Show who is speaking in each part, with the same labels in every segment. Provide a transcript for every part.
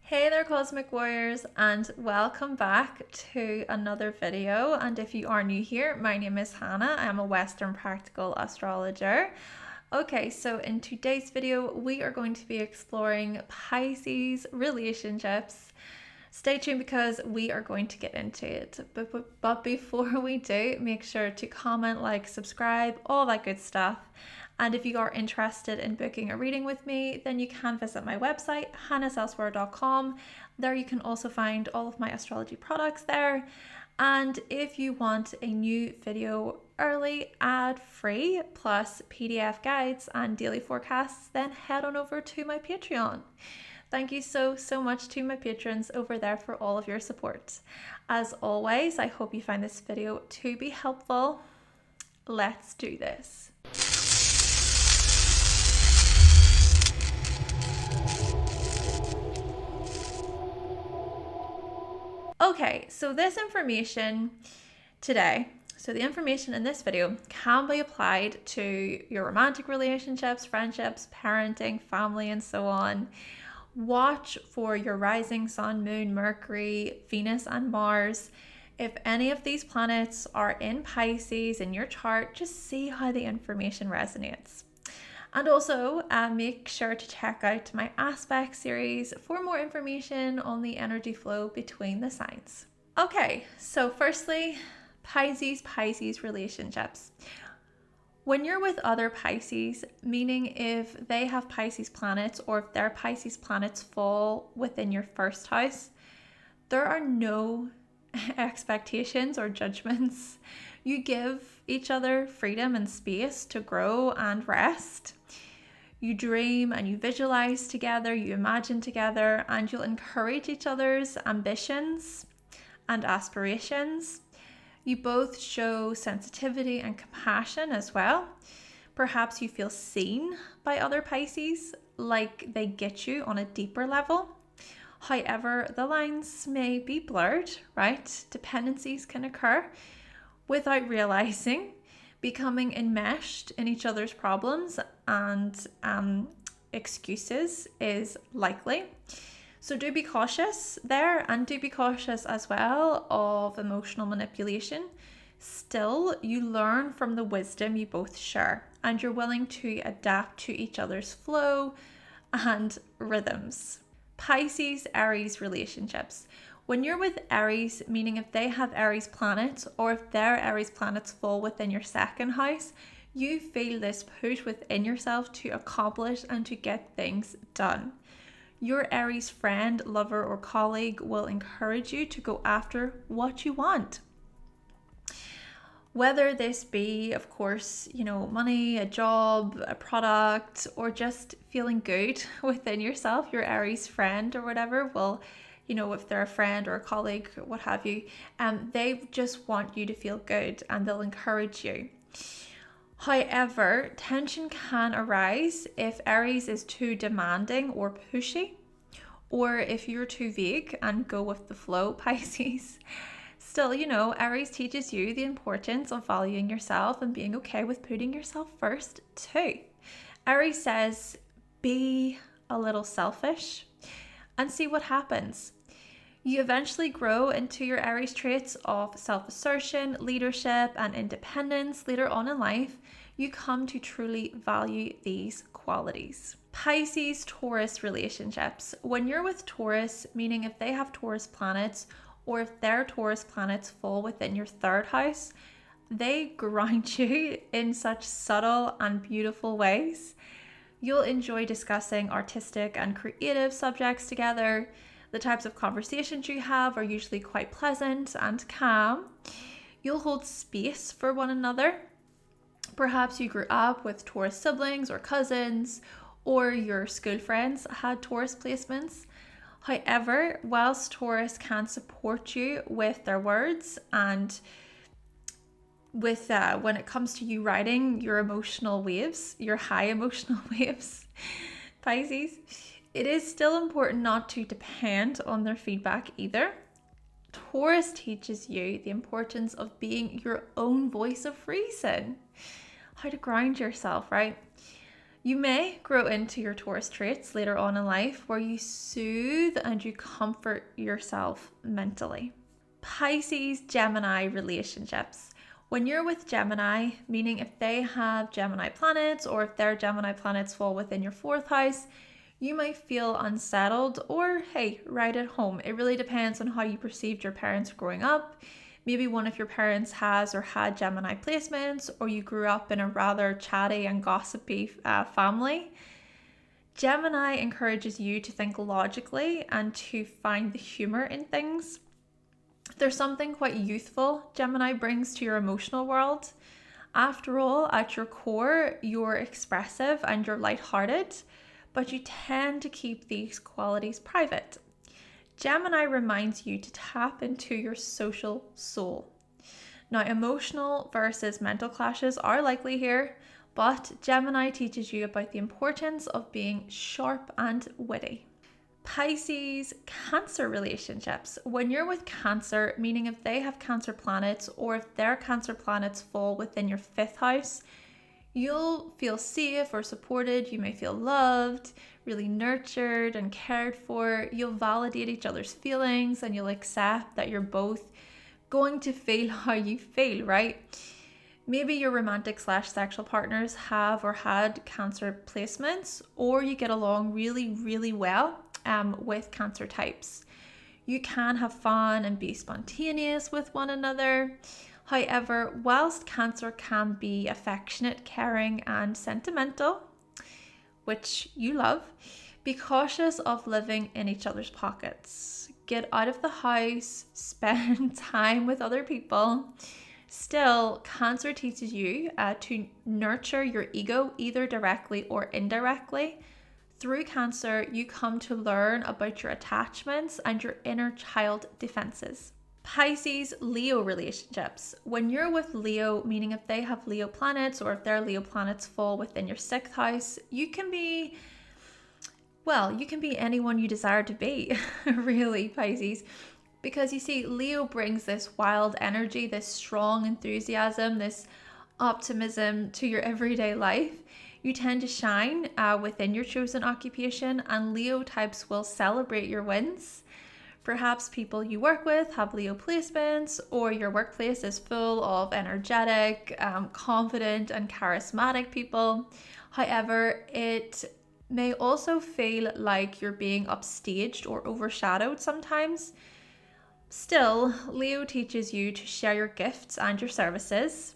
Speaker 1: Hey there, Cosmic Warriors, and welcome back to another video. And if you are new here, my name is Hannah. I'm a Western Practical Astrologer. Okay, so in today's video, we are going to be exploring Pisces relationships. Stay tuned because we are going to get into it. But before we do, make sure to comment, like, subscribe, all that good stuff. And if you are interested in booking a reading with me, then you can visit my website, hannahselsewhere.com. There you can also find all of my astrology products there. And if you want a new video early, ad-free, plus PDF guides and daily forecasts, then head on over to my Patreon. Thank you so much to my patrons over there for all of your support. As always, I hope you find this video to be helpful. Let's do this. Okay, so this information today, the information in this video can be applied to your romantic relationships, friendships, parenting, family, and so on. Watch for your rising sun, moon, Mercury, Venus, and Mars. If any of these planets are in Pisces in your chart, just see how the information resonates. And also make sure to check out my aspect series for more information on the energy flow between the signs. Okay, so firstly, Pisces relationships. When you're with other Pisces, meaning if they have Pisces planets or if their Pisces planets fall within your first house, there are no expectations or judgments. You give each other freedom and space to grow and rest. You dream and you visualize together, you imagine together, and you'll encourage each other's ambitions and aspirations. You both show sensitivity and compassion as well. Perhaps you feel seen by other Pisces, like they get you on a deeper level. However, the lines may be blurred, right? Dependencies can occur without realizing. Becoming enmeshed in each other's problems and excuses is likely. So do be cautious there, and do be cautious as well of emotional manipulation. Still, you learn from the wisdom you both share, and you're willing to adapt to each other's flow and rhythms. Pisces-Aries relationships. When you're with Aries, meaning if they have Aries planets or if their Aries planets fall within your second house, you feel this push within yourself to accomplish and to get things done. Your Aries friend, lover, or colleague will encourage you to go after what you want. Whether this be, of course, money, a job, a product, or just feeling good within yourself, your Aries friend or whatever will, if they're a friend or a colleague, what have you, they just want you to feel good and they'll encourage you. However, tension can arise if Aries is too demanding or pushy, or if you're too vague and go with the flow, Pisces. Still, Aries teaches you the importance of valuing yourself and being okay with putting yourself first too. Aries says, be a little selfish and see what happens. You eventually grow into your Aries traits of self-assertion, leadership, and independence. Later on in life, you come to truly value these qualities. Pisces-Taurus relationships. When you're with Taurus, meaning if they have Taurus planets or if their Taurus planets fall within your third house, they ground you in such subtle and beautiful ways. You'll enjoy discussing artistic and creative subjects together. The types of conversations you have are usually quite pleasant and calm. You'll hold space for one another. Perhaps you grew up with Taurus siblings or cousins, or your school friends had Taurus placements. However, whilst Taurus can support you with their words and with when it comes to you riding your emotional waves, your high emotional waves, Pisces, it is still important not to depend on their feedback either. Taurus teaches you the importance of being your own voice of reason, how to ground yourself, right? You may grow into your Taurus traits later on in life where you soothe and you comfort yourself mentally. Pisces-Gemini relationships. When you're with Gemini, meaning if they have Gemini planets or if their Gemini planets fall within your 4th house, you might feel unsettled or, hey, right at home. It really depends on how you perceived your parents growing up. Maybe one of your parents has or had Gemini placements, or you grew up in a rather chatty and gossipy family. Gemini encourages you to think logically and to find the humor in things. There's something quite youthful Gemini brings to your emotional world. After all, at your core, you're expressive and you're lighthearted, but you tend to keep these qualities private. Gemini reminds you to tap into your social soul. Now, emotional versus mental clashes are likely here, but Gemini teaches you about the importance of being sharp and witty. Pisces-Cancer relationships. When you're with Cancer, meaning if they have Cancer planets or if their Cancer planets fall within your 5th house, you'll feel safe or supported. You may feel loved, really nurtured and cared for. You'll validate each other's feelings and you'll accept that you're both going to feel how you feel, right? Maybe your romantic / sexual partners have or had Cancer placements, or you get along really, really well with Cancer types. You can have fun and be spontaneous with one another. However, whilst Cancer can be affectionate, caring, and sentimental, which you love, be cautious of living in each other's pockets. Get out of the house, spend time with other people. Still, Cancer teaches you to nurture your ego either directly or indirectly. Through Cancer, you come to learn about your attachments and your inner child defenses. Pisces-Leo relationships. When you're with Leo, meaning if they have Leo planets or if their Leo planets fall within your 6th house, you can be anyone you desire to be, really, Pisces. Because you see, Leo brings this wild energy, this strong enthusiasm, this optimism to your everyday life. You tend to shine within your chosen occupation, and Leo types will celebrate your wins. Perhaps people you work with have Leo placements, or your workplace is full of energetic, confident, and charismatic people. However, it may also feel like you're being upstaged or overshadowed sometimes. Still, Leo teaches you to share your gifts and your services.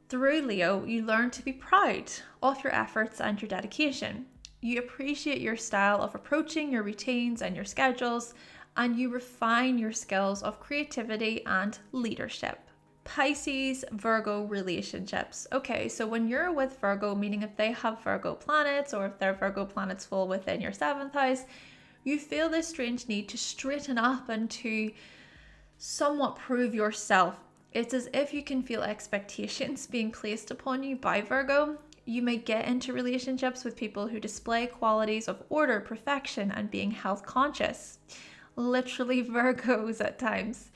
Speaker 1: Through Leo, you learn to be proud of your efforts and your dedication. You appreciate your style of approaching your routines and your schedules, and you refine your skills of creativity and leadership. Pisces-Virgo relationships. Okay, so when you're with Virgo, meaning if they have Virgo planets or if their Virgo planets fall within your 7th house, you feel this strange need to straighten up and to somewhat prove yourself. It's as if you can feel expectations being placed upon you by Virgo. You may get into relationships with people who display qualities of order, perfection, and being health conscious. Literally Virgos at times.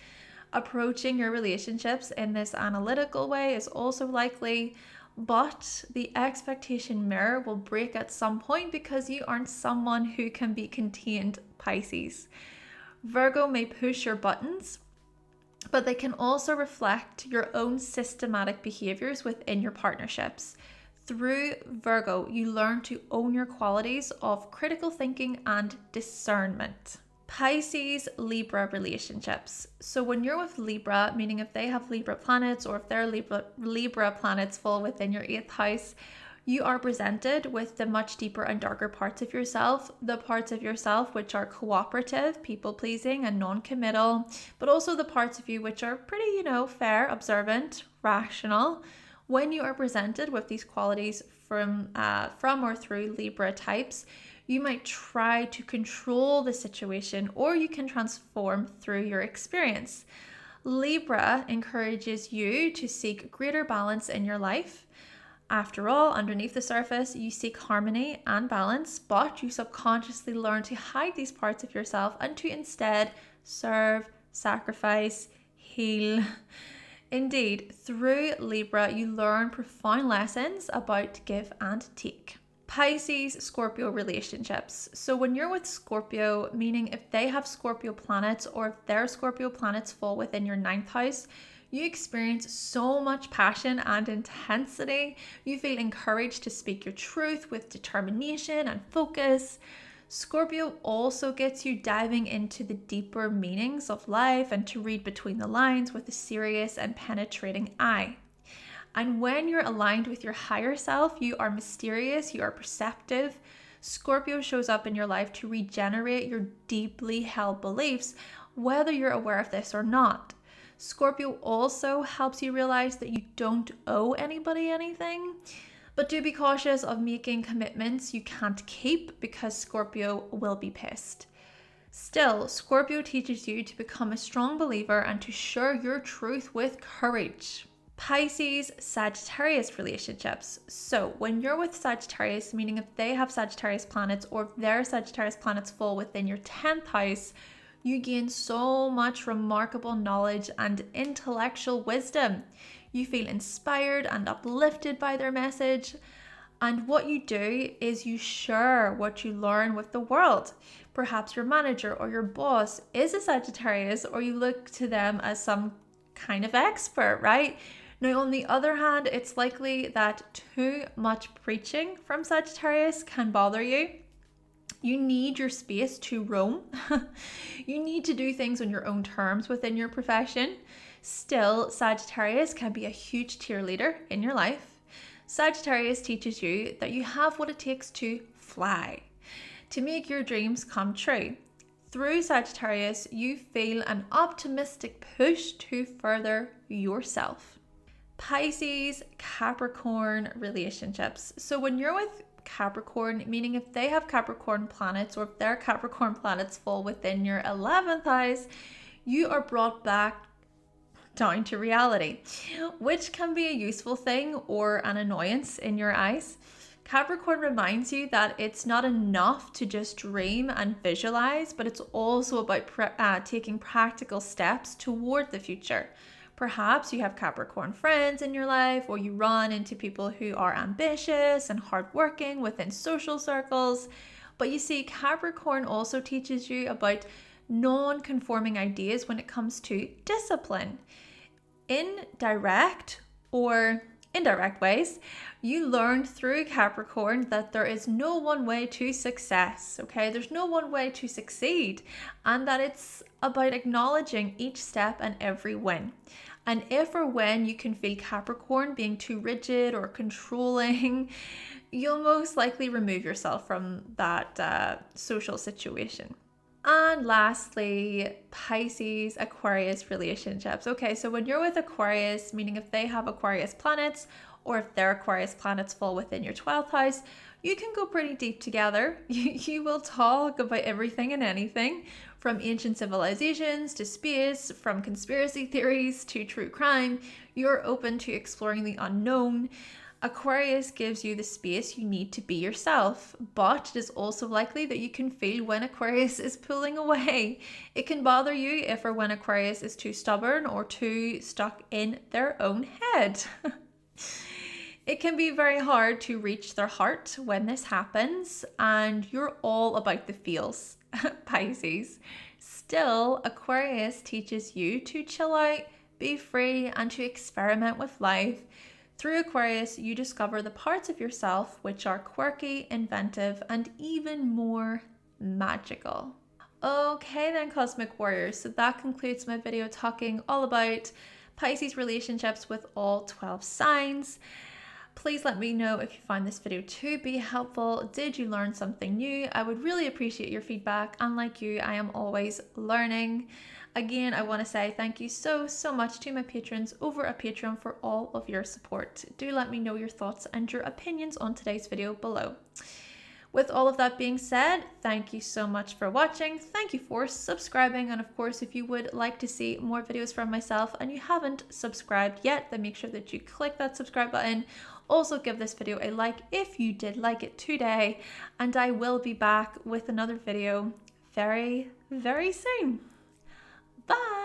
Speaker 1: Approaching your relationships in this analytical way is also likely, but the expectation mirror will break at some point because you aren't someone who can be contained, Pisces. Virgo may push your buttons, but they can also reflect your own systematic behaviors within your partnerships. Through Virgo, you learn to own your qualities of critical thinking and discernment. Pisces-Libra relationships. So when you're with Libra, meaning if they have Libra planets or if their Libra planets fall within your 8th house, you are presented with the much deeper and darker parts of yourself, the parts of yourself which are cooperative, people-pleasing, and non-committal, but also the parts of you which are pretty, fair, observant, rational. When you are presented with these qualities from or through Libra types, you might try to control the situation, or you can transform through your experience. Libra encourages you to seek greater balance in your life. After all, underneath the surface, you seek harmony and balance, but you subconsciously learn to hide these parts of yourself and to instead serve, sacrifice, heal. Indeed, through Libra, you learn profound lessons about give and take. Pisces-Scorpio relationships. So when you're with Scorpio, meaning if they have Scorpio planets or if their Scorpio planets fall within your 9th house, you experience so much passion and intensity. You feel encouraged to speak your truth with determination and focus. Scorpio also gets you diving into the deeper meanings of life and to read between the lines with a serious and penetrating eye. And when you're aligned with your higher self, you are mysterious, you are perceptive. Scorpio shows up in your life to regenerate your deeply held beliefs, whether you're aware of this or not. Scorpio also helps you realize that you don't owe anybody anything. But do be cautious of making commitments you can't keep because Scorpio will be pissed. Still, Scorpio teaches you to become a strong believer and to share your truth with courage. Pisces-Sagittarius relationships. So when you're with Sagittarius, meaning if they have Sagittarius planets or if their Sagittarius planets fall within your 10th house, you gain so much remarkable knowledge and intellectual wisdom. You feel inspired and uplifted by their message. And what you do is you share what you learn with the world. Perhaps your manager or your boss is a Sagittarius, or you look to them as some kind of expert, right? Now, on the other hand, it's likely that too much preaching from Sagittarius can bother you. You need your space to roam. You need to do things on your own terms within your profession. Still, Sagittarius can be a huge cheerleader in your life. Sagittarius teaches you that you have what it takes to fly, to make your dreams come true. Through Sagittarius, you feel an optimistic push to further yourself. Pisces-Capricorn relationships. So when you're with Capricorn, meaning if they have Capricorn planets or if their Capricorn planets fall within your 11th house, you are brought back down to reality, which can be a useful thing or an annoyance in your eyes. Capricorn reminds you that it's not enough to just dream and visualize, but it's also about taking practical steps toward the future. Perhaps you have Capricorn friends in your life, or you run into people who are ambitious and hardworking within social circles. But you see, Capricorn also teaches you about non-conforming ideas when it comes to discipline. In direct or indirect ways, you learn through Capricorn that there is no one way to success, okay? There's no one way to succeed, and that it's about acknowledging each step and every win. And if or when you can feel Capricorn being too rigid or controlling, you'll most likely remove yourself from that social situation. And lastly, Pisces-Aquarius relationships. Okay, so when you're with Aquarius, meaning if they have Aquarius planets or if their Aquarius planets fall within your 12th house, you can go pretty deep together. You will talk about everything and anything, from ancient civilizations to space, from conspiracy theories to true crime. You're open to exploring the unknown. Aquarius gives you the space you need to be yourself, but it is also likely that you can feel when Aquarius is pulling away. It can bother you if or when Aquarius is too stubborn or too stuck in their own head. It can be very hard to reach their heart when this happens, and you're all about the feels, Pisces. Still, Aquarius teaches you to chill out, be free, and to experiment with life. Through Aquarius, you discover the parts of yourself which are quirky, inventive, and even more magical. Okay then, Cosmic Warriors, so that concludes my video talking all about Pisces relationships with all 12 signs. Please let me know if you found this video to be helpful. Did you learn something new? I would really appreciate your feedback, and like you, I am always learning. Again, I want to say thank you so much to my patrons over at Patreon for all of your support. Do let me know your thoughts and your opinions on today's video below. With all of that being said, thank you so much for watching. Thank you for subscribing. And of course, if you would like to see more videos from myself and you haven't subscribed yet, then make sure that you click that subscribe button. Also give this video a like if you did like it today. And I will be back with another video very soon. Bye!